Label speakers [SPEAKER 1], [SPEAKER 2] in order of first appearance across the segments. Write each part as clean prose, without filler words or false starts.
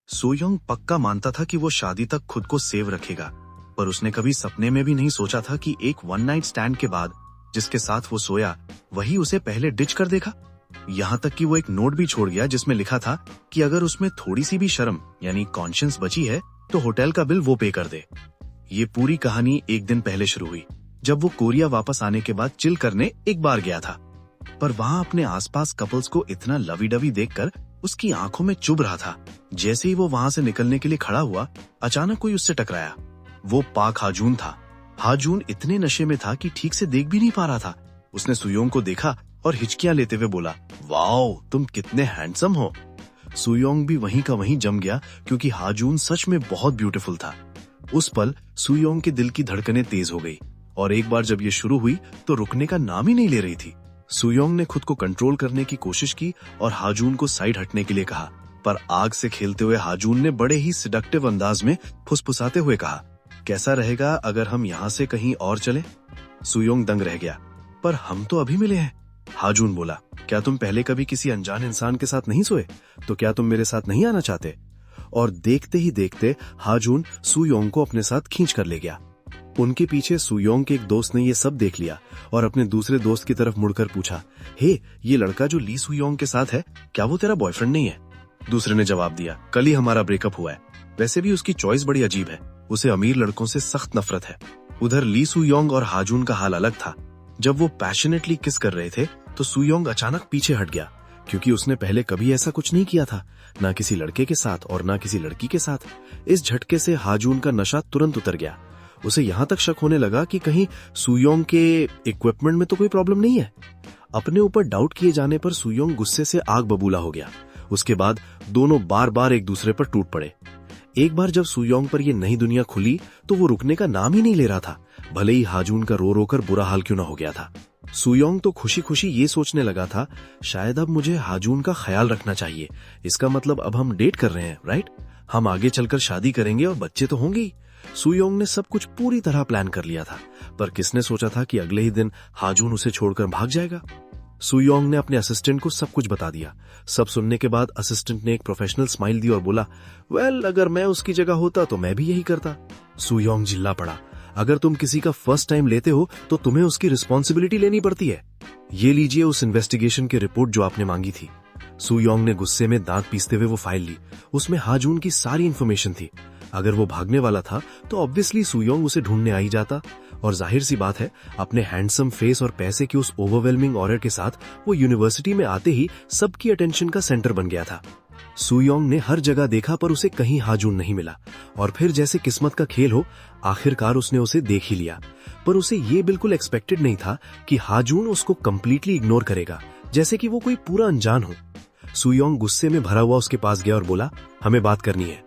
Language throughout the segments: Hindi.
[SPEAKER 1] सोयोंग पक्का मानता था कि वो शादी तक खुद को सेव रखेगा, पर उसने कभी सपने में भी नहीं सोचा था कि एक वन नाइट स्टैंड के बाद जिसके साथ वो सोया वही उसे पहले डिच कर देगा। यहाँ तक कि वो एक नोट भी छोड़ गया जिसमें लिखा था कि अगर उसमें थोड़ी सी भी शर्म यानी कॉन्शियंस बची है तो होटल का बिल वो पे कर दे। ये पूरी कहानी एक दिन पहले शुरू हुई जब वो कोरिया वापस आने के बाद चिल करने एक बार गया था, पर वहाँ अपने आसपास कपल्स को इतना लवी डवी देखकर उसकी आंखों में चुभ रहा था। जैसे ही वो वहाँ से निकलने के लिए खड़ा हुआ, अचानक कोई उससे टकराया। वो पाक हाजून था। हाजून इतने नशे में था कि ठीक से देख भी नहीं पा रहा था। उसने सुयोंग को देखा और हिचकियां लेते हुए बोला, वाओ, तुम कितने हैंडसम हो। सुयोंग भी वहीं का वहीं जम गया क्योंकि हाजून सच में बहुत ब्यूटीफुल था। उस पल सुयोंग के दिल की धड़कनें तेज हो गई और एक बार जब ये शुरू हुई तो रुकने का नाम ही नहीं ले रही थी। सुयोंग ने खुद को कंट्रोल करने की कोशिश की और हाजून को साइड हटने के लिए कहा, पर आग से खेलते हुए हाजून ने बड़े ही सिडक्टिव अंदाज में फुसफुसाते हुए कहा, कैसा रहेगा अगर हम यहाँ से कहीं और चलें? सुयोंग दंग रह गया, पर हम तो अभी मिले हैं। हाजून बोला, क्या तुम पहले कभी किसी अनजान इंसान के साथ नहीं सोए? तो क्या तुम मेरे साथ नहीं आना चाहते? और देखते ही देखते हाजून सुयोंग को अपने साथ खींच कर ले गया। उनके पीछे सुयोंग के एक दोस्त ने ये सब देख लिया और अपने दूसरे दोस्त की तरफ मुड़कर पूछा, हे, ये लड़का जो ली सुयोंग के साथ है, क्या वो तेरा बॉयफ्रेंड नहीं है? दूसरे ने जवाब दिया, कल ही हमारा ब्रेकअप हुआ है। वैसे भी उसकी चॉइस बड़ी अजीब है, उसे अमीर लड़कों से सख्त नफरत है। उधर ली सुयोंग और हाजून का हाल अलग था। जब वो पैशनेटली किस कर रहे थे तो सुयोंग अचानक पीछे हट गया क्योंकि उसने पहले कभी ऐसा कुछ नहीं किया था, ना किसी लड़के के साथ और ना किसी लड़की के साथ। इस झटके से हाजून का नशा तुरंत उतर गया। उसे यहाँ तक शक होने लगा कि कहीं सुयोंग के इक्विपमेंट में तो कोई प्रॉब्लम नहीं है। अपने ऊपर डाउट किए जाने पर सुयोंग गुस्से से आग बबूला हो गया। उसके बाद दोनों बार बार एक दूसरे पर टूट पड़े। एक बार जब सुयोंग पर यह नई दुनिया खुली तो वो रुकने का नाम ही नहीं ले रहा था, भले ही हाजून का रो रो कर बुरा हाल क्यों ना हो गया था। सुयोंग तो खुशी खुशी ये सोचने लगा था, शायद अब मुझे हाजून का ख्याल रखना चाहिए। इसका मतलब अब हम डेट कर रहे हैं, राइट? हम आगे चलकर शादी करेंगे और बच्चे तो होंगे ही। सुयोंग ने सब कुछ पूरी तरह प्लान कर लिया था, पर किसने सोचा था कि अगले ही दिन हाजून उसे छोड़कर भाग जाएगा। सुयोंग ने अपने असिस्टेंट को सब कुछ बता दिया। सब सुनने के बाद असिस्टेंट ने एक प्रोफेशनल स्माइल दी और बोला, वेल, अगर मैं उसकी जगह होता तो मैं भी यही करता। सुयोंग चिल्ला पड़ा, अगर तुम किसी का फर्स्ट टाइम लेते हो तो तुम्हें उसकी रिस्पॉन्सिबिलिटी लेनी पड़ती है। ये लीजिए उस इन्वेस्टिगेशन की रिपोर्ट जो आपने मांगी थी। सुयोंग ने गुस्से में दांत पीसते हुए वो फाइल ली। उसमें हाजून की सारी इन्फॉर्मेशन थी। अगर वो भागने वाला था तो ऑब्वियसली सुयोंग उसे ढूंढने आ ही जाता, और जाहिर सी बात है, अपने हैंडसम फेस और पैसे की उस ओवरवेलमिंग ऑरा के साथ वो यूनिवर्सिटी में आते ही सबकी अटेंशन का सेंटर बन गया था। सुयोंग ने हर जगह देखा पर उसे कहीं हाजून नहीं मिला, और फिर जैसे किस्मत का खेल हो, आखिरकार उसने उसे देख ही लिया। पर उसे ये बिल्कुल एक्सपेक्टेड नहीं था कि हाजून उसको कंप्लीटली इग्नोर करेगा, जैसे कि वो कोई पूरा अनजान हो। सुयोंग गुस्से में भरा हुआ उसके पास गया और बोला, हमें बात करनी है।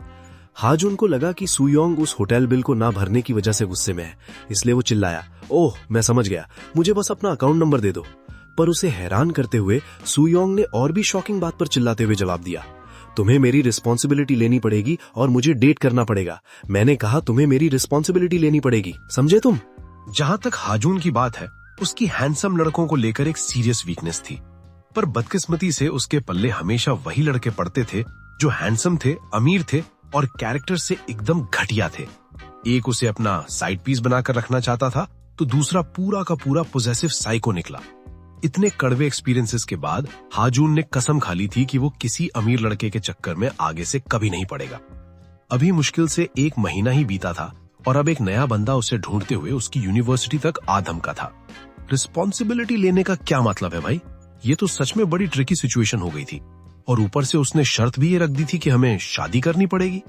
[SPEAKER 1] हाजून को लगा कि सुयोंग उस होटल बिल को ना भरने की वजह से गुस्से में है, इसलिए वो चिल्लाया, ओह, मैं समझ गया, मुझे बस अपना अकाउंट नंबर दे दो। पर उसे हैरान करते हुए सुयोंग ने और भी शॉकिंग बात पर चिल्लाते हुए जवाब दिया, तुम्हें मेरी रिस्पॉन्सिबिलिटी लेनी पड़ेगी और मुझे डेट करना पड़ेगा। मैंने कहा तुम्हें मेरी रिस्पॉन्सिबिलिटी लेनी पड़ेगी, समझे तुम?
[SPEAKER 2] जहां तक हाजून की बात है, उसकी हैंडसम लड़कों को लेकर एक सीरियस वीकनेस थी, पर बदकिस्मती से उसके पल्ले हमेशा वही लड़के पड़ते थे जो हैंडसम थे, अमीर थे और कैरेक्टर से एकदम घटिया थे। एक उसे अपना साइड पीस बनाकर रखना चाहता था तो दूसरा पूरा का पूरा पोजेसिव साइको निकला। इतने कड़वे एक्सपीरियंसेस के बाद हाजून ने कसम खा ली थी कि वो किसी अमीर लड़के के चक्कर में आगे से कभी नहीं पड़ेगा। अभी मुश्किल से 1 महीना ही बीता था और अब एक नया बंदा उसे ढूंढते हुए उसकी यूनिवर्सिटी तक आ धमका था। रिस्पॉन्सिबिलिटी लेने का क्या मतलब है भाई? ये तो सच में बड़ी ट्रिकी सिचुएशन हो गई थी, और ऊपर से उसने शर्त भी ये रख दी थी कि हमें शादी करनी पड़ेगी।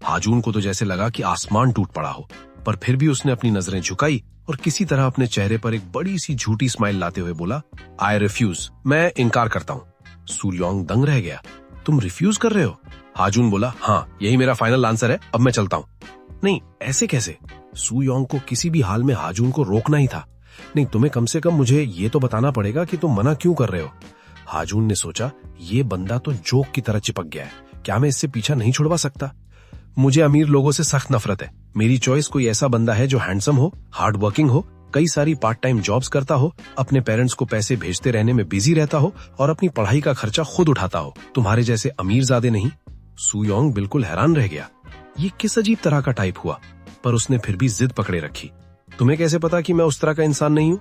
[SPEAKER 2] हाजून को तो जैसे लगा कि आसमान टूट पड़ा हो, पर फिर भी उसने अपनी नजरें झुकाई और किसी तरह अपने चेहरे पर एक बड़ी सी झूठी स्माइल लाते हुए बोला, आई रिफ्यूज, मैं इनकार करता हूँ। सुयोंग दंग रह गया, तुम रिफ्यूज कर रहे हो? हाजून बोला, हाँ, यही मेरा फाइनल आंसर है, अब मैं चलता हूँ। नहीं, ऐसे कैसे? सुयोंग को किसी भी हाल में हाजून को रोकना ही था। नहीं, तुम्हें कम से कम मुझे ये तो बताना पड़ेगा कि तुम मना क्यों कर रहे हो। हाजून ने सोचा, ये बंदा तो जोक की तरह चिपक गया है, क्या मैं इससे पीछा नहीं छुड़वा सकता? मुझे अमीर लोगों से सख्त नफरत है। मेरी चॉइस कोई ऐसा बंदा है जो हैंडसम हो, हार्ड वर्किंग हो, कई सारी पार्ट टाइम जॉब्स करता हो, अपने पेरेंट्स को पैसे भेजते रहने में बिजी रहता हो और अपनी पढ़ाई का खर्चा खुद उठाता हो। तुम्हारे जैसे अमीर ज़्यादा नहीं। सुयोंग बिल्कुल हैरान रह गया। ये किस अजीब तरह का टाइप हुआ, पर उसने फिर भी जिद पकड़े रखी। तुम्हें कैसे पता कि मैं उस तरह का इंसान नहीं हूँ?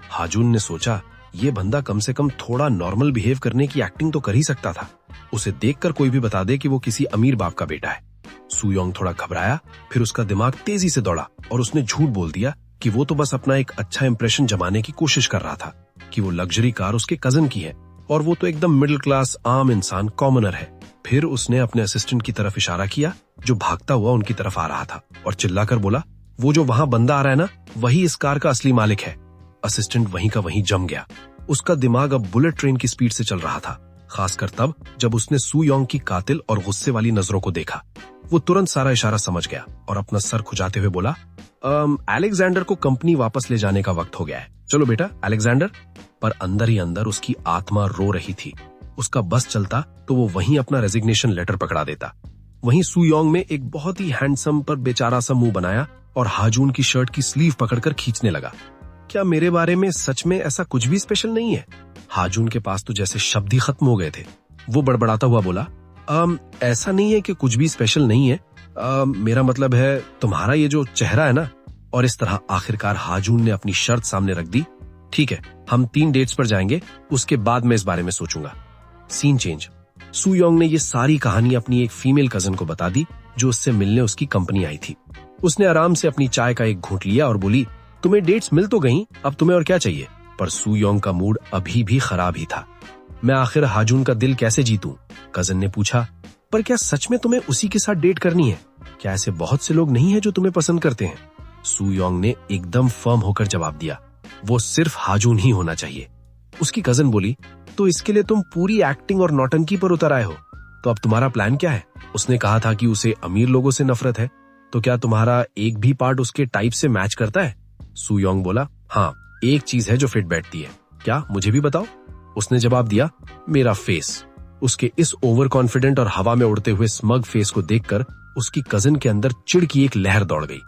[SPEAKER 2] हाजुन ने सोचा, ये बंदा कम से कम थोड़ा नॉर्मल बिहेव करने की एक्टिंग तो कर ही सकता था। उसे देखकर कोई भी बता दे कि वो किसी अमीर बाप का बेटा है। सुयोंग थोड़ा घबराया, फिर उसका दिमाग तेजी से दौड़ा और उसने झूठ बोल दिया कि वो तो बस अपना एक अच्छा इंप्रेशन जमाने की कोशिश कर रहा था, कि वो लग्जरी कार उसके कजन की है और वो तो एकदम मिडिल क्लास आम इंसान कॉमनर है। फिर उसने अपने असिस्टेंट की तरफ इशारा किया जो भागता हुआ उनकी तरफ आ रहा था और चिल्लाकर बोला, वो जो वहां बंदा आ रहा है ना, वही इस कार का असली मालिक है। असिस्टेंट वहीं का वहीं जम गया। उसका दिमाग अब बुलेट ट्रेन की स्पीड से चल रहा था, खासकर तब जब उसने सुयोंग की कातिल और गुस्से वाली नजरों को देखा। वो तुरंत सारा इशारा समझ गया और अपना सर खुजाते हुए बोला, अलेक्जेंडर को कंपनी वापस ले जाने का वक्त हो गया है। चलो बेटा अलेक्जेंडर। पर अंदर ही अंदर उसकी आत्मा रो रही थी। उसका बस चलता तो वो वहीं अपना रेजिग्नेशन लेटर पकड़ा देता। वहीं सुयोंग में एक बहुत ही हैंडसम पर बेचारा सा मुंह बनाया और हाजुन की शर्ट की स्लीव पकड़कर खींचने लगा। क्या मेरे बारे में सच में ऐसा कुछ भी स्पेशल नहीं है? हाजुन के पास तो जैसे शब्द ही खत्म हो गए थे। वो बड़बड़ाता हुआ बोला, ऐसा नहीं है कि कुछ भी स्पेशल नहीं है। मेरा मतलब है तुम्हारा ये जो चेहरा है ना। और इस तरह आखिरकार हाजुन ने अपनी शर्त सामने रख दी। ठीक है, हम 3 डेट्स पर जाएंगे, उसके बाद मैं इस बारे में सोचूंगा। Scene change. सुयोंग ने ये सारी कहानी अपनी एक फीमेल कजन को बता दी जो उससे मिलने उसकी कंपनी आई थी। उसने आराम से अपनी चाय का एक घूंट लिया और बोली, तुम्हें डेट्स मिल तो गई, अब तुम्हें और क्या चाहिए? पर सुयोंग का मूड अभी भी खराब ही था। मैं आखिर हाजुन का दिल कैसे जीतूं? कजन ने पूछा। पर क्या सच में तुम्हें उसी के साथ डेट करनी है? क्या ऐसे बहुत से लोग नहीं है जो तुम्हें पसंद करते हैं? सुयोंग ने एकदम फर्म होकर जवाब दिया, वो सिर्फ हाजुन ही होना चाहिए। उसकी कजन बोली, तो इसके लिए तुम पूरी एक्टिंग और नौटंकी पर उतर आए हो? तो अब तुम्हारा प्लान क्या है? उसने कहा था कि उसे अमीर लोगों से नफरत है, तो क्या तुम्हारा एक भी पार्ट उसके टाइप से मैच करता है? सुयोंग बोला, हाँ, एक चीज है जो फिट बैठती है। क्या, मुझे भी बताओ? उसने जवाब दिया, मेरा फेस। उसके इस ओवर कॉन्फिडेंट और हवा में उड़ते हुए स्मग फेस को देखकर उसकी कजन के अंदर चिढ़ की एक लहर दौड़ गई।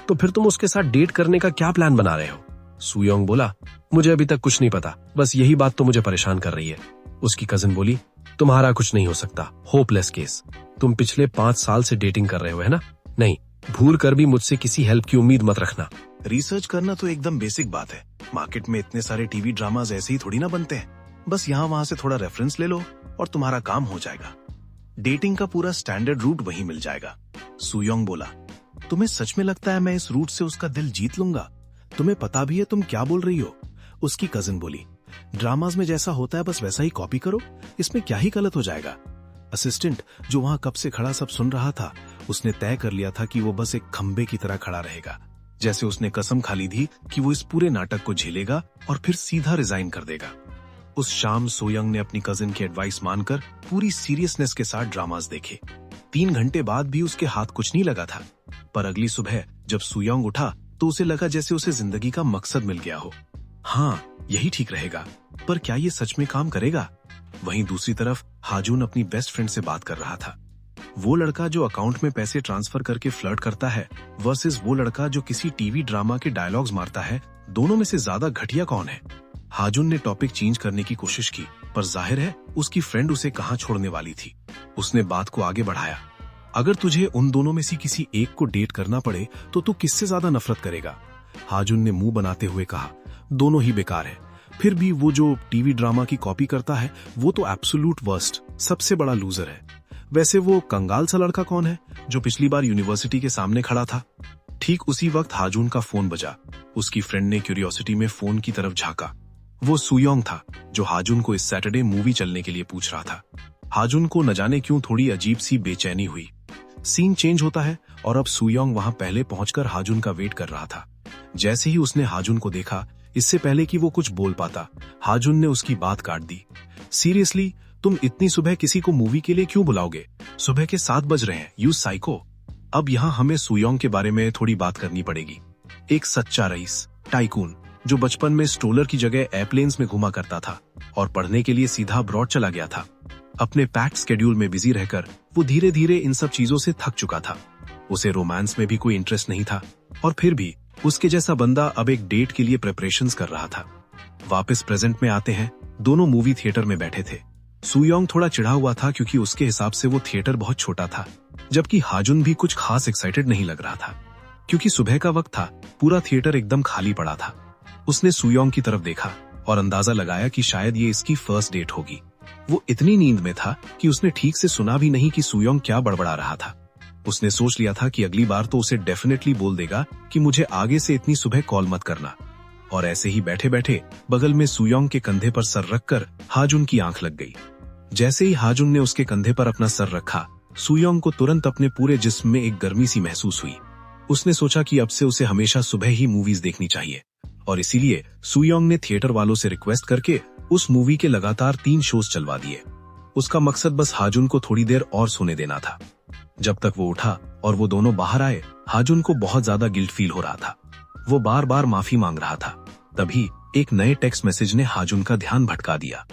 [SPEAKER 2] तो फिर तुम उसके साथ डेट करने का क्या प्लान बना रहे हो? सुयोंग बोला, मुझे अभी तक कुछ नहीं पता, बस यही बात तो मुझे परेशान कर रही है। उसकी कजन बोली, तुम्हारा कुछ नहीं हो सकता, होपलेस केस। तुम पिछले 5 साल से डेटिंग कर रहे हो, है ना? नहीं, भूल कर भी मुझसे किसी हेल्प की उम्मीद मत रखना।
[SPEAKER 1] रिसर्च करना तो एकदम बेसिक बात है। मार्केट में इतने सारे टीवी ड्रामाज ऐसे ही थोड़ी ना बनते हैं। बस यहाँ वहाँ से थोड़ा रेफरेंस ले लो और तुम्हारा काम हो जाएगा। डेटिंग का पूरा स्टैंडर्ड रूट वही मिल जाएगा। सुयोंग बोला, तुम्हें सच में लगता है मैं इस रूट से उसका दिल जीत लूंगा? तुम्हें पता भी है तुम क्या बोल रही हो? उसकी कजिन बोली, ड्रामाज में जैसा होता है बस वैसा ही कॉपी करो, इसमें क्या ही गलत हो जाएगा। असिस्टेंट जो वहां कब से खड़ा सब सुन रहा था, उसने तय कर लिया था कि वो बस एक खंबे की तरह खड़ा रहेगा। जैसे उसने कसम खा ली थी कि वो इस पूरे नाटक को झेलेगा और फिर सीधा रिजाइन कर देगा। उस शाम सोयंग ने अपनी कजिन की एडवाइस मानकर पूरी सीरियसनेस के साथ ड्रामास देखे। 3 घंटे बाद भी उसके हाथ कुछ नहीं लगा था। पर अगली सुबह जब सुयोंग उठा तो उसे लगा जैसे उसे जिंदगी का मकसद मिल गया हो। हाँ, यही ठीक रहेगा। पर क्या ये सच में काम करेगा? वहीं दूसरी तरफ हाजुन अपनी बेस्ट फ्रेंड से बात कर रहा था। वो लड़का जो अकाउंट में पैसे ट्रांसफर करके फ्लर्ट करता है वर्सेस वो लड़का जो किसी टीवी ड्रामा के डायलॉग्स मारता है, दोनों में से ज्यादा घटिया कौन है? हाजुन ने टॉपिक चेंज करने की कोशिश की, पर जाहिर है उसकी फ्रेंड उसे कहाँ छोड़ने वाली थी। उसने बात को आगे बढ़ाया, अगर तुझे उन दोनों में से किसी एक को डेट करना पड़े तो तू किससे ज्यादा नफरत करेगा? हाजुन ने मुंह बनाते हुए कहा, दोनों ही बेकार है। फिर भी वो जो टीवी ड्रामा की कॉपी करता है वो तो एब्सोल्यूट वर्स्ट, सबसे बड़ा लूजर है। वैसे वो कंगाल सा लड़का कौन है जो पिछली बार यूनिवर्सिटी के सामने खड़ा था? ठीक उसी वक्त हाजुन का फोन बजा। उसकी फ्रेंड ने क्यूरियोसिटी में फोन की तरफ झांका। वो सुयोंग था जो हाजुन को इस सैटरडे मूवी चलने के लिए पूछ रहा था। हाजुन को न जाने क्यों थोड़ी अजीब सी बेचैनी हुई। सीन चेंज होता है और अब सुयोंग वहां पहले पहुंचकर हाजुन का वेट कर रहा था। जैसे ही उसने हाजुन को देखा, इससे पहले कि वो कुछ बोल पाता, हाजुन ने उसकी बात काट दी। सीरियसली, तुम इतनी सुबह किसी को मूवी के लिए क्यों बुलाओगे? सुबह के 7 बज रहे हैं, यू साइको। अब यहाँ हमें सुयोंग के बारे में थोड़ी बात करनी पड़ेगी। एक सच्चा रईस, टाइकून, जो बचपन में स्ट्रोलर की जगह एयरप्लेन्स में घुमा करता था और पढ़ने के लिए सीधा अब्रॉड चला गया था। अपने पैक्ड स्केड्यूल में बिजी रहकर वो धीरे धीरे इन सब चीजों से थक चुका था। उसे रोमांस में भी कोई इंटरेस्ट नहीं था और फिर भी उसके जैसा बंदा अब एक डेट के लिए प्रिपरेशंस कर रहा था। वापस प्रेजेंट में आते हैं। दोनों मूवी थिएटर में बैठे थे। सुयोंग थोड़ा चिढ़ा हुआ था क्योंकि उसके हिसाब से वो थिएटर बहुत छोटा था, जबकि हाजुन भी कुछ खास एक्साइटेड नहीं लग रहा था। क्योंकि सुबह का वक्त था, पूरा थिएटर एकदम खाली पड़ा था। उसने सुयोंग की तरफ देखा और अंदाजा लगाया कि शायद ये इसकी फर्स्ट डेट होगी। वो इतनी नींद में था कि उसने ठीक से सुना भी नहीं कि सुयोंग क्या बड़बड़ा रहा था। उसने सोच लिया था कि अगली बार तो उसे डेफिनेटली बोल देगा कि मुझे आगे से इतनी सुबह कॉल मत करना। और ऐसे ही बैठे बैठे बगल में सुयोंग के कंधे पर सर रखकर हाजुन की आंख लग गई। जैसे ही हाजुन ने उसके कंधे पर अपना सर रखा, सुयोंग को तुरंत अपने पूरे जिस्म में एक गर्मी सी महसूस हुई। उसने सोचा कि अब से उसे हमेशा सुबह ही मूवीज देखनी चाहिए, और इसीलिए सुयोंग ने थिएटर वालों से रिक्वेस्ट करके उस मूवी के लगातार 3 शोज चलवा दिए। उसका मकसद बस हाजुन को थोड़ी देर और सोने देना था। जब तक वो उठा और वो दोनों बाहर आए, हाजुन को बहुत ज्यादा गिल्ट फील हो रहा था। वो बार बार माफी मांग रहा था। तभी एक नए टेक्स्ट मैसेज ने हाजुन का ध्यान भटका दिया।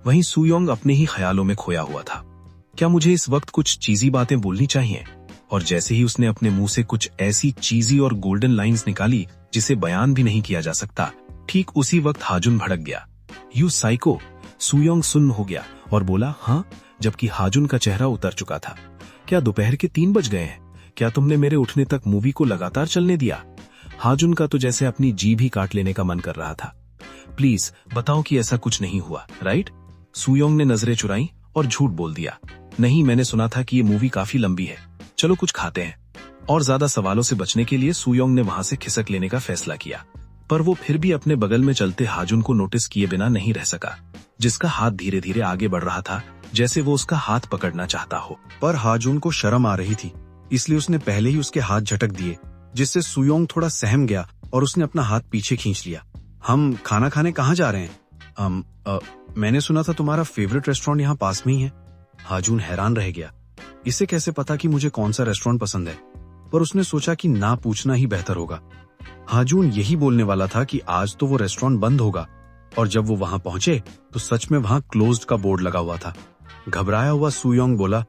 [SPEAKER 1] वहीं सुयोंग अपने ही ख्यालों में खोया हुआ था। क्या मुझे इस वक्त कुछ चीजी बातें बोलनी चाहिए? और जैसे ही उसने अपने मुंह से कुछ ऐसी चीजी और गोल्डन लाइंस निकाली जिसे बयान भी नहीं किया जा सकता, ठीक उसी वक्त हाजुन भड़क गया। You psycho! सुयोंग सुन्न हो गया और बोला हाँ, जबकि हाजुन का चेहरा उतर चुका था। क्या दोपहर के 3 बज गए हैं? क्या तुमने मेरे उठने तक मूवी को लगातार चलने दिया? हाजुन का तो जैसे अपनी जीभ ही काट लेने का मन कर रहा था। प्लीज बताओ कि ऐसा कुछ नहीं हुआ, राइट? सुयोंग ने नजरें चुराई और झूठ बोल दिया। नहीं, मैंने सुना था कि ये मूवी काफी लंबी है, चलो कुछ खाते हैं। और ज्यादा सवालों से बचने के लिए सुयोंग ने वहां से खिसक लेने का फैसला किया, पर वो फिर भी अपने बगल में चलते हाजुन को नोटिस किए बिना नहीं रह सका, जिसका हाथ धीरे धीरे आगे बढ़ रहा था, जैसे वो उसका हाथ पकड़ना चाहता हो।
[SPEAKER 3] पर हाजुन को शर्म आ रही थी, इसलिए उसने पहले ही उसके हाथ झटक दिए, जिससे सुयोंग थोड़ा सहम गया और उसने अपना हाथ पीछे खींच लिया। हम खाना खाने कहाँ जा रहे हैं? मैंने सुना था तुम्हारा फेवरेट रेस्टोरेंट यहाँ पास में ही है। हाजुन हैरान रह गया। इसे कैसे पता कि मुझे कौन सा रेस्टोरेंट पसंद है? पर उसने सोचा कि ना पूछना ही बेहतर होगा। हाजुन यही बोलने वाला था कि आज तो वो रेस्टोरेंट बंद होगा, और जब वो वहां पहुंचे तो सच में वहां क्लोज्ड का बोर्ड लगा हुआ था। घबराया हुआ सुयोंग बोला,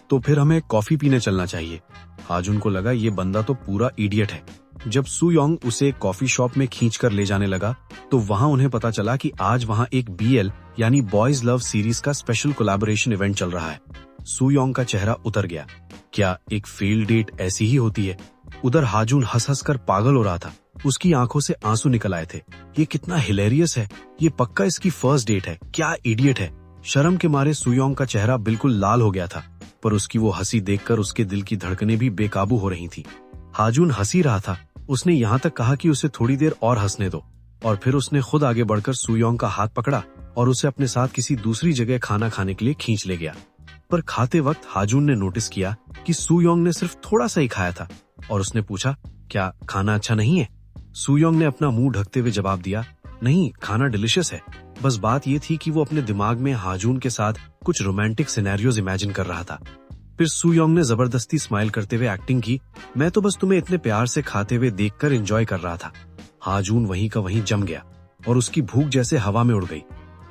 [SPEAKER 3] तो फिर हमें कॉफी पीने चलना चाहिए। हाजुन को लगा ये बंदा तो पूरा इडियट है। जब सुयोंग उसे कॉफी शॉप में खींचकर ले जाने लगा तो वहां उन्हें पता चला कि आज वहां एक BL यानी बॉयज लव सीरीज का स्पेशल कोलैबोरेशन इवेंट चल रहा है। सुयोंग का चेहरा उतर गया। क्या एक फेल्ड डेट ऐसी ही होती है? उधर हाजुन हंस हंस कर पागल हो रहा था। उसकी आंखों से आंसू निकल आए थे। ये कितना हिलेरियस है, ये पक्का इसकी फर्स्ट डेट है। क्या इडियट है। शर्म के मारे सुयोंग का चेहरा बिल्कुल लाल हो गया था, पर उसकी वो हंसी देखकर उसके दिल की धड़कनें भी बेकाबू हो रही थी। हाजुन हंसी रहा था। उसने यहाँ तक कहा कि उसे थोड़ी देर और हंसने दो, और फिर उसने खुद आगे बढ़कर सुयोंग का हाथ पकड़ा और उसे अपने साथ किसी दूसरी जगह खाना खाने के लिए खींच ले गया। पर खाते वक्त हाजुन ने नोटिस किया कि सुयोंग ने सिर्फ थोड़ा सा ही खाया था, और उसने पूछा, क्या खाना अच्छा नहीं है? सुयोंग ने अपना मुंह ढकते हुए जवाब दिया, नहीं, खाना डिलिशियस है। बस बात ये थी कि वो अपने दिमाग में हाजुन के साथ कुछ रोमांटिक सिनेरियोज इमेजिन कर रहा था। फिर सुयोंग ने जबरदस्ती स्माइल करते हुए एक्टिंग की, मैं तो बस तुम्हें इतने प्यार से खाते हुए देखकर एंजॉय कर रहा था। हाजुन वहीं का वहीं जम गया और उसकी भूख जैसे हवा में उड़ गई।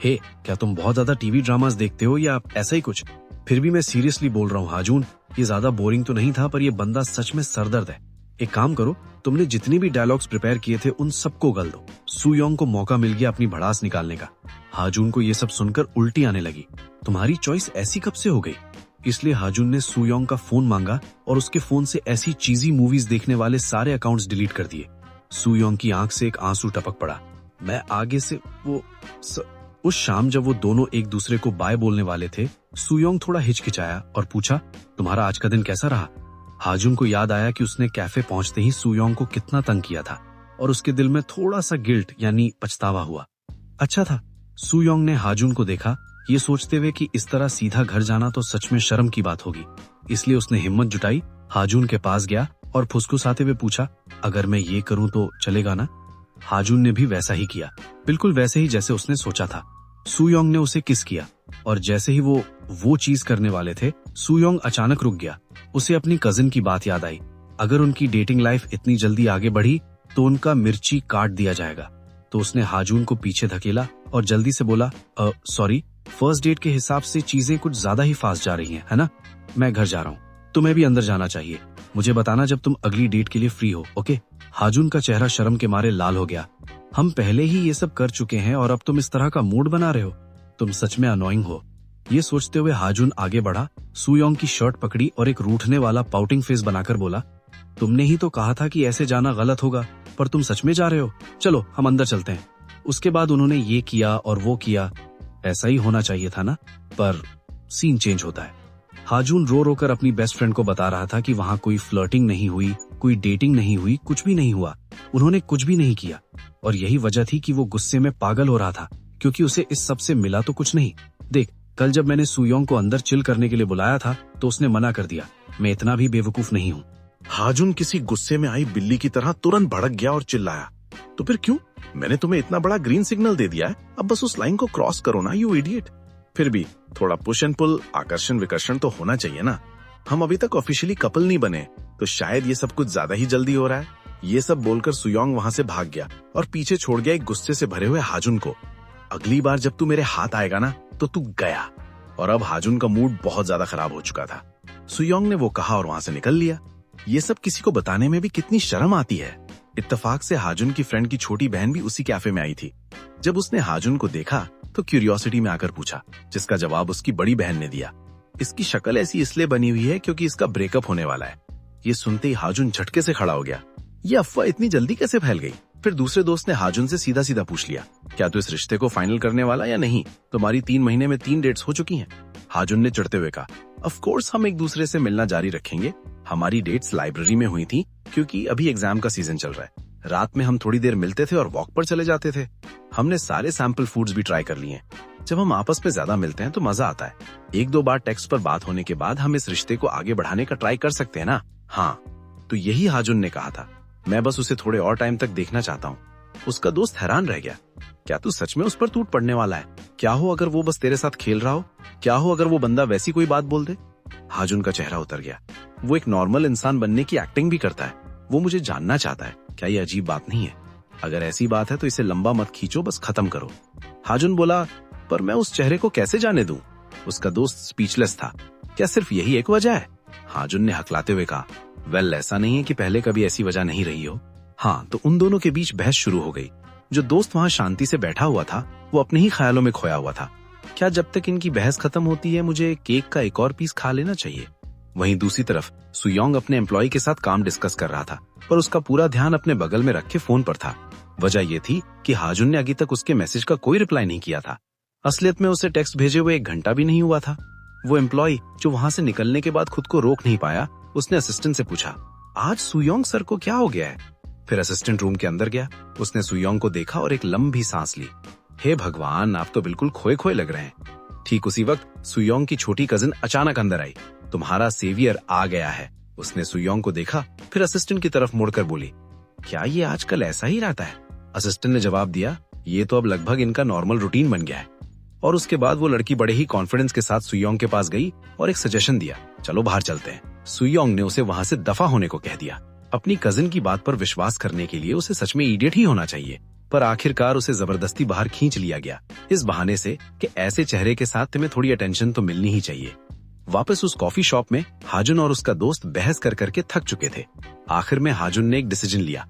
[SPEAKER 3] हे, क्या तुम बहुत ज्यादा टीवी ड्रामास देखते हो या ऐसा ही कुछ? फिर भी मैं सीरियसली बोल रहा हूँ हाजुन, ये ज्यादा बोरिंग तो नहीं था, पर ये बंदा सच में सरदर्द है। एक काम करो, तुमने जितने भी डायलॉग्स प्रिपेयर किए थे उन सबको गल दो। सुयोंग को मौका मिल गया अपनी भड़ास निकालने का। हाजुन को ये सब सुनकर उल्टी आने लगी। तुम्हारी चॉइस ऐसी कब से हो गई? इसलिए हाजुन ने सुयोंग का फोन मांगा और उसके फोन से ऐसी चीजी मूवीज देखने वाले सारे अकाउंट्स डिलीट कर दिए। सुयोंग की आंख से एक आंसू टपक पड़ा। मैं आगे से उस शाम जब वो दोनों एक दूसरे को बाय बोलने वाले थे, सुयोंग थोड़ा हिचकिचाया और पूछा, तुम्हारा आज का दिन कैसा रहा? हाजुन को याद आया कि उसने कैफे पहुंचते ही सुयोंग को कितना तंग किया था, और उसके दिल में थोड़ा सा गिल्ट यानी पछतावा हुआ। अच्छा था। सुयोंग ने हाजुन को देखा, ये सोचते हुए कि इस तरह सीधा घर जाना तो सच में शर्म की बात होगी। इसलिए उसने हिम्मत जुटाई, हाजुन के पास गया और फुसफुसाते हुए पूछा, अगर मैं ये करूं तो चलेगा ना? हाजुन ने भी वैसा ही किया, बिल्कुल वैसे ही जैसे उसने सोचा था। सुयोंग ने उसे किस किया, और जैसे ही वो चीज करने वाले थे, सुयोंग अचानक रुक गया। उसे अपनी कजिन की बात याद आई। अगर उनकी डेटिंग लाइफ इतनी जल्दी आगे बढ़ी तो उनका मिर्ची काट दिया जाएगा। तो उसने हाजुन को पीछे धकेला और जल्दी से बोला, सॉरी, फर्स्ट डेट के हिसाब से चीजें कुछ ज्यादा ही फास्ट जा रही हैं, है ना? मैं घर जा रहा हूँ, तुम्हें भी अंदर जाना चाहिए। मुझे बताना जब तुम अगली डेट के लिए फ्री हो, ओके? हाजुन का चेहरा शर्म के मारे लाल हो गया। हम पहले ही ये सब कर चुके हैं और अब तुम इस तरह का मूड बना रहे हो? तुम सच में अनोइंग हो। ये सोचते हुए हाजुन आगे बढ़ा, सुयोंग की शर्ट पकड़ी और एक रूठने वाला पाउटिंग फेस बनाकर बोला, तुमने ही तो कहा था कि ऐसे जाना गलत होगा, पर तुम सच में जा रहे हो? चलो हम अंदर चलते हैं। उसके बाद उन्होंने ये किया और वो किया। ऐसा ही होना चाहिए था ना, पर सीन चेंज होता है। हाजुन रो रो कर अपनी बेस्ट फ्रेंड को बता रहा था कि वहां कोई फ्लर्टिंग नहीं हुई, कोई डेटिंग नहीं हुई, कुछ भी नहीं हुआ। उन्होंने कुछ भी नहीं किया और यही वजह थी कि वो गुस्से में पागल हो रहा था, क्योंकि उसे इस सब से मिला तो कुछ नहीं। देख, कल जब मैंने सुयोंग को अंदर चिल करने के लिए बुलाया था तो उसने मना कर दिया। मैं इतना भी बेवकूफ नहीं हूँ।
[SPEAKER 4] हाजुन किसी गुस्से में आई बिल्ली की तरह तुरंत भड़क गया और चिल्लाया, तो फिर क्यों? मैंने तुम्हें इतना बड़ा ग्रीन सिग्नल दे दिया है, अब बस उस लाइन को क्रॉस करो ना, यू इडियट। फिर भी थोड़ा पुश एंड पुल, आकर्षण विकर्षण तो होना चाहिए ना। हम अभी तक ऑफिशियली कपल नहीं बने, तो शायद ये सब कुछ ज्यादा ही जल्दी हो रहा है। ये सब बोलकर सुयोंग वहां से भाग गया और पीछे छोड़ गया एक गुस्से से भरे हुए हाजुन को। अगली बार जब तू मेरे हाथ आएगा ना तो तू गया। और अब हाजुन का मूड बहुत ज्यादा खराब हो चुका था। सुयोंग ने वो कहा और वहां से निकल लिया। ये सब किसी को बताने में भी कितनी शर्म आती है। इत्तेफाक से हाजुन की फ्रेंड की छोटी बहन भी उसी कैफे में आई थी। जब उसने हाजुन को देखा तो क्यूरियोसिटी में आकर पूछा, जिसका जवाब उसकी बड़ी बहन ने दिया। इसकी शक्ल ऐसी इसलिए बनी हुई है क्योंकि इसका ब्रेकअप होने वाला है। ये सुनते ही हाजुन झटके से खड़ा हो गया। ये अफवाह इतनी जल्दी कैसे फैल गई? फिर दूसरे दोस्त ने हाजुन से सीधा सीधा पूछ लिया, क्या तू इस रिश्ते को फाइनल करने वाला या नहीं? तुम्हारी 3 महीने में 3 डेट्स हो चुकी हैं। हाजुन ने चिढ़ते हुए कहा, ऑफ कोर्स हम एक दूसरे से मिलना जारी रखेंगे। हमारी डेट्स लाइब्रेरी में हुई थी क्योंकि अभी एग्जाम का सीजन चल रहा है। रात में हम थोड़ी देर मिलते थे और वॉक पर चले जाते थे। हमने सारे सैंपल फूड्स भी ट्राई कर लिए। जब हम आपस में ज्यादा मिलते हैं तो मजा आता है। 1-2 बार टेक्स्ट पर बात होने के बाद हम इस रिश्ते को आगे बढ़ाने का ट्राई कर सकते हैं ना? हाँ, तो यही हाजुन ने कहा था। मैं बस उसे थोड़े और टाइम तक देखना चाहता हूँ। उसका दोस्त हैरान रह गया, क्या तू सच में उस पर टूट पड़ने वाला है? क्या हो अगर वो बस तेरे साथ खेल रहा हो? क्या हो अगर वो बंदा वैसी कोई बात बोल दे? हाजुन का चेहरा उतर गया। वो एक नॉर्मल इंसान बनने की एक्टिंग भी करता है। वो मुझे जानना चाहता है। क्या ये अजीब बात नहीं है? अगर ऐसी बात है तो इसे लंबा मत खींचो, बस खत्म करो। हाजुन बोला, पर मैं उस चेहरे को कैसे जाने दूं? उसका दोस्त स्पीचलेस था। क्या सिर्फ यही एक वजह है? हाजुन ने हकलाते हुए कहा, वेल, ऐसा नहीं है कि पहले कभी ऐसी वजह नहीं रही हो। हाँ, तो उन दोनों के बीच बहस शुरू हो गई। जो दोस्त वहां शांति से बैठा हुआ था वो अपने ही ख्यालों में खोया हुआ था। क्या जब तक इनकी बहस खत्म होती है मुझे केक का एक और पीस खा लेना चाहिए? वहीं दूसरी तरफ सुयोंग अपने एम्प्लॉय के साथ काम डिस्कस कर रहा था, पर उसका पूरा ध्यान अपने बगल में रखे फोन पर था। वजह यह थी कि हाजुन ने अभी तक उसके मैसेज का कोई रिप्लाई नहीं किया था। असलियत में उसे टेक्स्ट भेजे हुए 1 घंटा भी नहीं हुआ था। वो एम्प्लॉय जो वहां से निकलने के बाद खुद को रोक नहीं पाया, उसने असिस्टेंट से पूछा, आज सुयोंग सर को क्या हो गया है? फिर असिस्टेंट रूम के अंदर गया। उसने सुयोंग को देखा और एक लंबी सांस ली। हे भगवान, आप तो बिल्कुल खोए खोए लग रहे हैं। ठीक उसी वक्त सुयोंग की छोटी कजिन अचानक अंदर आई। तुम्हारा सेवियर आ गया है। उसने सुयोंग को देखा, फिर असिस्टेंट की तरफ मुड़कर बोली, क्या ये आजकल ऐसा ही रहता है? असिस्टेंट ने जवाब दिया, ये तो अब लगभग इनका नॉर्मल रूटीन बन गया है। और उसके बाद वो लड़की बड़े ही कॉन्फिडेंस के साथ सुयोंग के पास गई और एक सजेशन दिया, चलो बाहर चलते हैं। सुयोंग ने उसे वहां से दफा होने को कह दिया। अपनी कजिन की बात पर विश्वास करने के लिए उसे सच में इडियट ही होना चाहिए, पर आखिरकार उसे जबरदस्ती बाहर खींच लिया गया, इस बहाने से कि ऐसे चेहरे के साथ तुम्हें थोड़ी अटेंशन तो मिलनी ही चाहिए। वापस उस कॉफी शॉप में हाजुन और उसका दोस्त बहस कर करके थक चुके थे। आखिर में हाजुन ने एक डिसीजन लिया,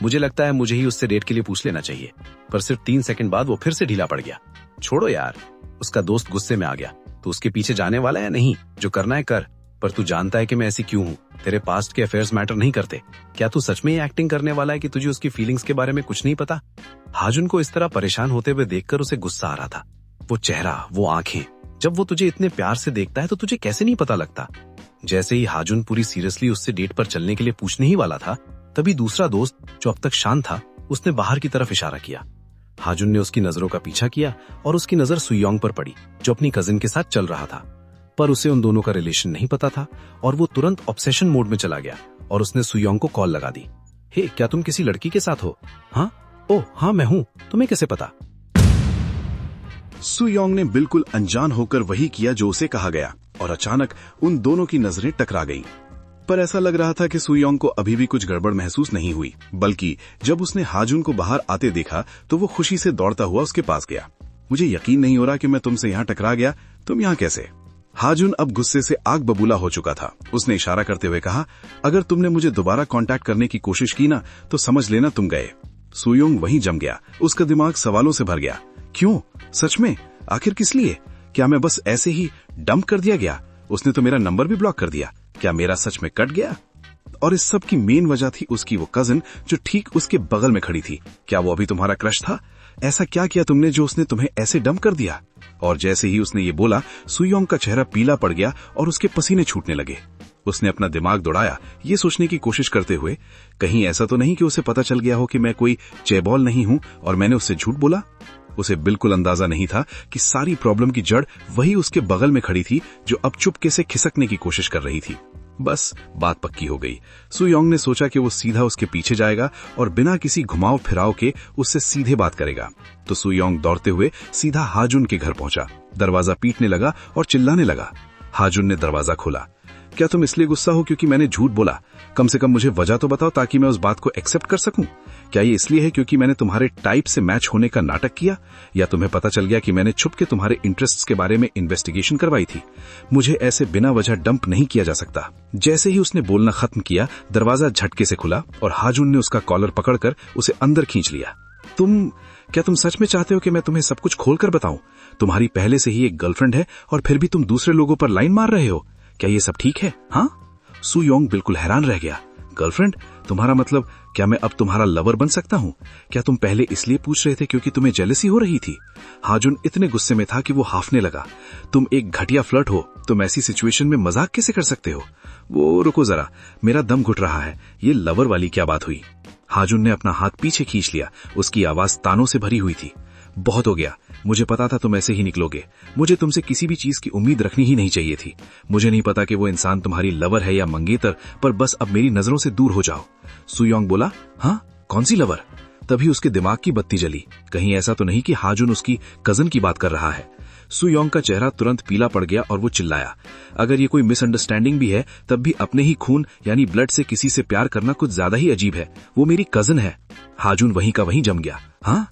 [SPEAKER 4] मुझे लगता है मुझे ही उससे डेट के लिए पूछ लेना चाहिए। पर सिर्फ 3 सेकंड बाद वो फिर से ढीला पड़ गया। छोड़ो यार, उसका दोस्त गुस्से में आ गया। तू उसके पीछे जाने वाला है? नहीं, जो करना है कर, पर तू जानता है कि मैं ऐसी क्यों हूँ? तेरे पास्ट के अफेयर्स मैटर नहीं करते। क्या तू सच में ये एक्टिंग करने वाला है कि तुझे उसकी फीलिंग्स के बारे में कुछ नहीं पता? हाजुन को इस तरह परेशान होते हुए देखकर उसे गुस्सा आ रहा था। वो चेहरा, वो आंखें, जब वो तुझे इतने प्यार से देखता है तो तुझे कैसे नहीं पता लगता? जैसे ही हाजुन पूरी सीरियसली उससे डेट पर चलने के लिए पूछने ही वाला था, तभी दूसरा दोस्त जो अब तक शांत था, उसने बाहर की तरफ इशारा किया। हाजुन ने उसकी नजरों का पीछा किया और उसकी नजर सुयोंग पर पड़ी, जो अपनी कजिन के साथ चल रहा था। पर उसे उन दोनों का रिलेशन नहीं पता था और वो तुरंत ऑब्सेशन मोड में चला गया और उसने सुयोंग को कॉल लगा दी। हे, क्या तुम किसी लड़की के साथ हो? हाँ, ओह हाँ मैं हूँ, तुम्हें कैसे पता? सुयोंग ने बिल्कुल अनजान होकर वही किया जो उसे कहा गया और अचानक उन दोनों की नजरें टकरा गईं। पर ऐसा लग रहा था कि सुयोंग को अभी भी कुछ गड़बड़ महसूस नहीं हुई, बल्कि जब उसने हाजुन को बाहर आते देखा तो वो खुशी से दौड़ता हुआ उसके पास गया। मुझे यकीन नहीं हो रहा कि मैं तुमसे यहाँ टकरा गया, तुम यहाँ कैसे? हाजुन अब गुस्से से आग बबूला हो चुका था। उसने इशारा करते हुए कहा, अगर तुमने मुझे दोबारा कांटेक्ट करने की कोशिश की ना तो समझ लेना तुम गए। सुयोंग वहीं जम गया। उसका दिमाग सवालों से भर गया। क्यों? सच में? आखिर किस लिए? क्या मैं बस ऐसे ही डंप कर दिया गया? उसने तो मेरा नंबर भी ब्लॉक कर दिया। क्या मेरा सच में कट गया? और इस सब की मेन वजह थी उसकी वो कजिन जो ठीक उसके बगल में खड़ी थी। क्या वो अभी तुम्हारा क्रश था? ऐसा क्या किया तुमने जो उसने तुम्हें ऐसे डंप कर दिया? और जैसे ही उसने ये बोला, सुयोंग का चेहरा पीला पड़ गया और उसके पसीने छूटने लगे। उसने अपना दिमाग दौड़ाया, ये सोचने की कोशिश करते हुए, कहीं ऐसा तो नहीं कि उसे पता चल गया हो कि मैं कोई चेबॉल नहीं हूं और मैंने उससे झूठ बोला। उसे बिल्कुल अंदाजा नहीं था कि सारी प्रॉब्लम की जड़ वही उसके बगल में खड़ी थी जो अब चुपके से खिसकने की कोशिश कर रही थी। बस बात पक्की हो गई। सुयोंग ने सोचा कि वो सीधा उसके पीछे जाएगा और बिना किसी घुमाव फिराव के उससे सीधे बात करेगा। तो सुयोंग दौड़ते हुए सीधा हाजुन के घर पहुंचा, दरवाजा पीटने लगा और चिल्लाने लगा। हाजुन ने दरवाजा खोला। क्या तुम इसलिए गुस्सा हो क्योंकि मैंने झूठ बोला? कम से कम मुझे वजह तो बताओ ताकि मैं उस बात को एक्सेप्ट कर सकूं। क्या ये इसलिए है क्योंकि मैंने तुम्हारे टाइप से मैच होने का नाटक किया, या तुम्हें पता चल गया कि मैंने छुप के तुम्हारे इंटरेस्ट्स के बारे में इन्वेस्टिगेशन करवाई थी? मुझे ऐसे बिना वजह डंप नहीं किया जा सकता। जैसे ही उसने बोलना खत्म किया, दरवाजा झटके से खुला और हाजुन ने उसका कॉलर पकड़कर उसे अंदर खींच लिया। क्या तुम सच में चाहते हो कि मैं तुम्हें सब कुछ खोलकर बताऊं? तुम्हारी पहले से ही एक गर्लफ्रेंड है और फिर भी तुम दूसरे लोगों पर लाइन मार रहे हो। क्या ये सब ठीक है? हाँ? सुयोंग बिल्कुल हैरान रह गया। गर्लफ्रेंड? तुम्हारा मतलब क्या मैं अब तुम्हारा लवर बन सकता हूँ? क्या तुम पहले इसलिए पूछ रहे थे क्योंकि तुम्हें जेलसी हो रही थी? हाजुन इतने गुस्से में था कि वो हाफने लगा। तुम एक घटिया फ्लर्ट हो, तुम ऐसी सिचुएशन में मजाक कैसे कर सकते हो? वो रुको जरा, मेरा दम घुट रहा है। ये लवर वाली क्या बात हुई? हाजुन ने अपना हाथ पीछे खींच लिया। उसकी आवाज तानों से भरी हुई थी। बहुत हो गया, मुझे पता था तुम ऐसे ही निकलोगे। मुझे तुमसे किसी भी चीज की उम्मीद रखनी ही नहीं चाहिए थी। मुझे नहीं पता कि वो इंसान तुम्हारी लवर है या मंगेतर, पर बस अब मेरी नजरों से दूर हो जाओ। सुयोंग बोला, हाँ? कौन सी लवर? तभी उसके दिमाग की बत्ती जली। कहीं ऐसा तो नहीं कि हाजुन उसकी कजन की बात कर रहा है? सुयोंग का चेहरा तुरंत पीला पड़ गया और वो चिल्लाया, अगर ये कोई मिसअंडरस्टैंडिंग भी है तब भी अपने ही खून यानी ब्लड से किसी से प्यार करना कुछ ज्यादा ही अजीब है। वो मेरी कजन है। हाजुन वहीं का वहीं जम गया। हाँ?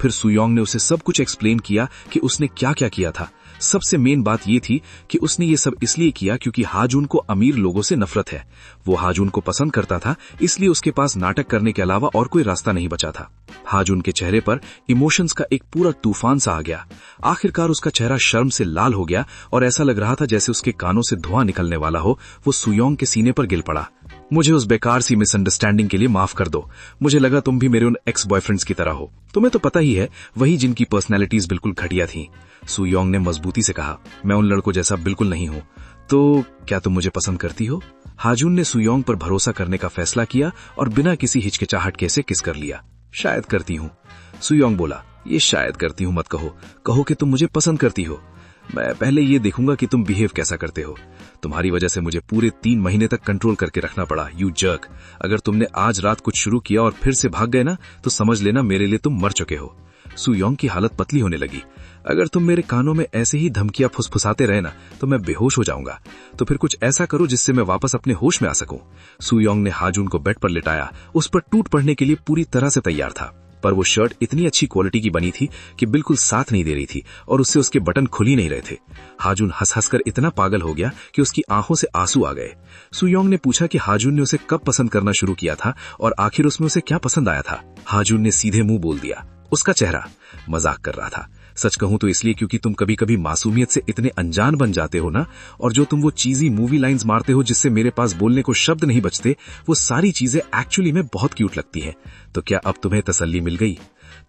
[SPEAKER 4] फिर सुयोंग ने उसे सब कुछ एक्सप्लेन किया कि उसने क्या क्या किया था। सबसे मेन बात यह थी कि उसने ये सब इसलिए किया क्योंकि हाजुन को अमीर लोगों से नफरत है। वो हाजुन को पसंद करता था, इसलिए उसके पास नाटक करने के अलावा और कोई रास्ता नहीं बचा था। हाजुन के चेहरे पर इमोशंस का एक पूरा तूफान सा आ गया। आखिरकार उसका चेहरा शर्म से लाल हो गया और ऐसा लग रहा था जैसे उसके कानों से धुआं निकलने वाला हो। वो सुयोंग के सीने पर गिर पड़ा। मुझे उस बेकार सी मिसअंडरस्टैंडिंग के लिए माफ कर दो। मुझे लगा तुम भी मेरे उन एक्स बॉयफ्रेंड्स की तरह हो। तुम्हें तो पता ही है, वही जिनकी पर्सनैलिटीज बिल्कुल घटिया थी। सुयोंग ने मजबूती से कहा, मैं उन लड़कों जैसा बिल्कुल नहीं हूं। तो क्या तुम मुझे पसंद करती हो? हाजुन ने सुयोंग पर भरोसा करने का फैसला किया और बिना किसी हिचकिचाहट के से किस कर लिया। शायद करती हूँ। सुयोंग बोला, ये शायद करती हूँ मत कहो, कहो कि तुम मुझे पसंद करती हो। मैं पहले ये देखूंगा कि तुम बिहेव कैसा करते हो। तुम्हारी वजह से मुझे पूरे 3 महीने तक कंट्रोल करके रखना पड़ा, यू जर्क। अगर तुमने आज रात कुछ शुरू किया और फिर से भाग गए ना, तो समझ लेना मेरे लिए तुम मर चुके हो। सुयोंग की हालत पतली होने लगी। अगर तुम मेरे कानों में ऐसे ही धमकियां फुसफुसाते रहे ना, तो मैं बेहोश हो जाऊंगा। तो फिर कुछ ऐसा करो जिससे मैं वापस अपने होश में आ सकूं। सुयोंग ने हाजुन को बेड पर लिटाया। उस पर टूट पड़ने के लिए पूरी तरह से तैयार था, पर वो शर्ट इतनी अच्छी क्वालिटी की बनी थी कि बिल्कुल साथ नहीं दे रही थी और उससे उसके बटन खुल ही नहीं रहे थे। हाजुन हंस हंस कर इतना पागल हो गया कि उसकी आंखों से आंसू आ गए। सुयोंग ने पूछा कि हाजुन ने उसे कब पसंद करना शुरू किया था और आखिर उसमें उसे क्या पसंद आया था। हाजुन ने सीधे मुंह बोल दिया, उसका चेहरा। मजाक कर रहा था। सच कहूं तो इसलिए क्योंकि तुम कभी कभी मासूमियत से इतने अनजान बन जाते हो ना, और जो तुम वो चीजी मूवी लाइंस मारते हो जिससे मेरे पास बोलने को शब्द नहीं बचते, वो सारी चीजें एक्चुअली में बहुत क्यूट लगती हैं। तो क्या अब तुम्हें तसल्ली मिल गई?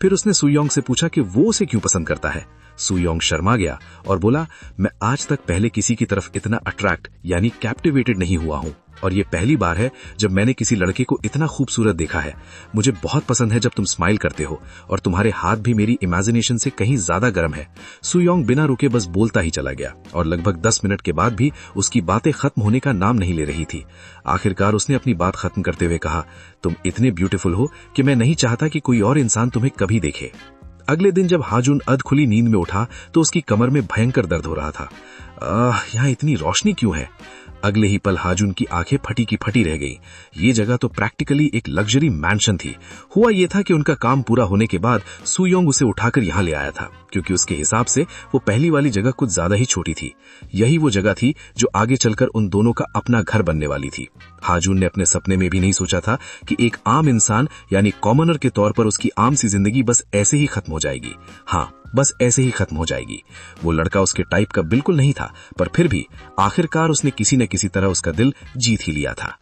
[SPEAKER 4] फिर उसने सुयोंग से पूछा कि वो उसे क्यों पसंद करता है। सुयोंग शर्मा गया और बोला, मैं आज तक पहले किसी की तरफ इतना अट्रैक्ट यानी कैप्टिवेटेड नहीं हुआ हूं, और ये पहली बार है जब मैंने किसी लड़के को इतना खूबसूरत देखा है। मुझे बहुत पसंद है जब तुम स्माइल करते हो, और तुम्हारे हाथ भी मेरी इमेजिनेशन से कहीं ज्यादा गर्म है। सुयोंग बिना रुके बस बोलता ही चला गया और लगभग 10 मिनट के बाद भी उसकी बातें खत्म होने का नाम नहीं ले रही थी। आखिरकार उसने अपनी बात खत्म करते हुए कहा, तुम इतने ब्यूटीफुल हो कि मैं नहीं चाहता कि कोई और इंसान तुम्हें कभी देखे। अगले दिन जब हाजुन अधखुली नींद में उठा तो उसकी कमर में भयंकर दर्द हो रहा था। यहाँ इतनी रोशनी क्यों है? अगले ही पल हाजुन की आंखें फटी की फटी रह गई। ये जगह तो प्रैक्टिकली एक लग्जरी मैंशन थी। हुआ ये था कि उनका काम पूरा होने के बाद सुयोंग उसे उठाकर यहाँ ले आया था,
[SPEAKER 5] क्योंकि उसके हिसाब से वो पहली वाली जगह कुछ ज्यादा ही छोटी थी। यही वो जगह थी जो आगे चलकर उन दोनों का अपना घर बनने वाली थी। हाजून ने अपने सपने में भी नहीं सोचा था कि एक आम इंसान यानी कॉमनर के तौर पर उसकी आम सी जिंदगी बस ऐसे ही खत्म हो जाएगी। हाँ, बस ऐसे ही खत्म हो जाएगी। वो लड़का उसके टाइप का बिल्कुल नहीं था, पर फिर भी आखिरकार उसने किसी न किसी तरह उसका दिल जीत ही लिया था।